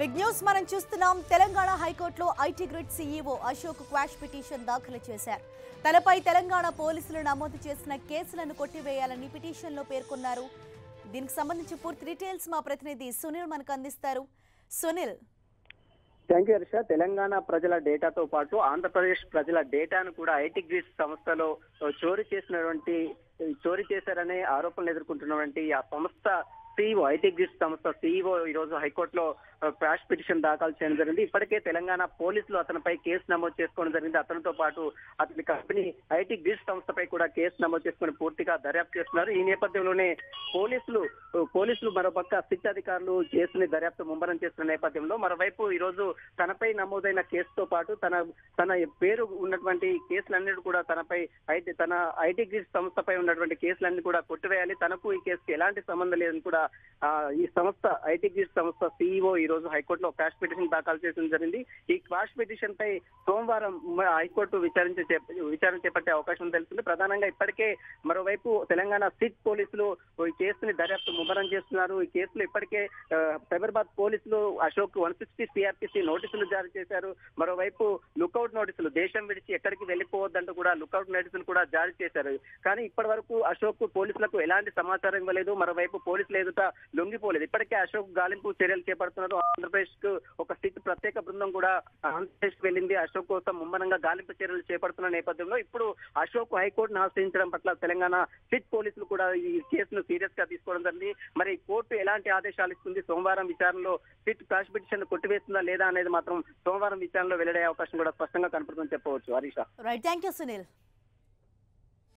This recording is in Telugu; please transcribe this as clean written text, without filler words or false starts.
బిగ్ న్యూస్ మనం చూస్తున్నాం. తెలంగాణ హైకోర్టులో IT grid CEO Ashok quash petition దాఖలు చేశారు. తనపై తెలంగాణ పోలీసులు నమోదు చేసిన కేసులను కొట్టివేయాలని పిటిషన్లో పేర్కొన్నారు. దీనికి సంబంధించి పూర్తి డీటెయిల్స్ మా ప్రతినిధి సునీల్ మనకు అందిస్తారు. సునీల్. Thank you Harsha. తెలంగాణ ప్రజల డేటాతో పాటు ఆంధ్రప్రదేశ్ ప్రజల డేటాను కూడా ఐటీ గ్రిడ్ సంస్థలో చోరీ చేశారనే ఆరోపణలు ఎదుర్కొంటున్నటువంటి ఆ సంస్థ సీఈఓ, ఐటీ గ్రిడ్ సంస్థ సీఈఓ ఈ రోజు హైకోర్టులో క్వాష్ పిటిషన్ దాఖలు చేయడం జరిగింది. ఇప్పటికే తెలంగాణ పోలీసులు అతనిపై కేసు నమోదు చేసుకోవడం జరిగింది. అతనితో పాటు అతని కంపెనీ ఐటీ గ్రిడ్ సంస్థపై కూడా కేసు నమోదు చేసుకుని పూర్తిగా దర్యాప్తు చేస్తున్నారు. ఈ నేపథ్యంలోనే పోలీసులు మరోపక్క సిట్ అధికారులు కేసుని దర్యాప్తు ముమ్మరం చేస్తున్న నేపథ్యంలో మరోవైపు ఈ రోజు తనపై నమోదైన కేసుతో పాటు తన పేరు ఉన్నటువంటి కేసులన్నిటి కూడా తన ఐటీ గ్రిడ్ సంస్థపై ఉన్నటువంటి కేసులన్నీ కూడా కొట్టివేయాలి, తనకు ఈ కేసుకి ఎలాంటి సంబంధం లేదని కూడా ఈ సంస్థ ఐటీ గ్రిడ్ సంస్థ సీఈఓ ఈ రోజు హైకోర్టులో క్వాష్ పిటిషన్ దాఖలు చేయడం జరిగింది. ఈ క్వాష్ పిటిషన్ పై సోమవారం హైకోర్టు విచారణ చేపట్టే అవకాశం తెలుస్తుంది. ప్రధానంగా ఇప్పటికే మరోవైపు తెలంగాణ సిట్ పోలీసులు ఈ కేసుని దర్యాప్తు ముమ్మరం చేస్తున్నారు. ఈ కేసులో ఇప్పటికే సైబరాబాద్ పోలీసులు అశోక్ 160 సిఆర్పిసి నోటీసులు జారీ చేశారు. మరోవైపు లుకౌట్ నోటీసులు, దేశం విడిచి ఎక్కడికి వెళ్లిపోవద్దంటూ కూడా లుకౌట్ నోటీసులు కూడా జారీ చేశారు. కానీ ఇప్పటి వరకు అశోక్ పోలీసులకు ఎలాంటి సమాచారం ఇవ్వలేదు. మరోవైపు పోలీసులు ఎదుట లొంగిపోలేదు. ఇప్పటికే అశోక్ గాలింపు చర్యలు చేపడుతున్నారు. ఆంధ్రప్రదేశ్ కు ఒక సిట్ ప్రత్యేక బృందం కూడా ఆంధ్రప్రదేశ్ కు వెళ్ళింది. అశోక్ కోసం ముమ్మరంగా గాలింపు చర్యలు చేపడుతున్న నేపథ్యంలో ఇప్పుడు అశోక్ హైకోర్టును ఆశ్రయించడం పట్ల తెలంగాణ సిట్ పోలీసులు కూడా ఈ కేసును సీరియస్ గా తీసుకోవడం జరిగింది. మరి కోర్టు ఎలాంటి ఆదేశాలు ఇస్తుంది, సోమవారం విచారణలో సిట్ క్వాష్ పిటిషన్ కొట్టివేస్తుందా లేదా అనేది మాత్రం సోమవారం విచారణలో వెల్లడే అవకాశం కూడా స్పష్టంగా కనపడుతుందని చెప్పవచ్చు. Harisha. Right, thank you Sunil.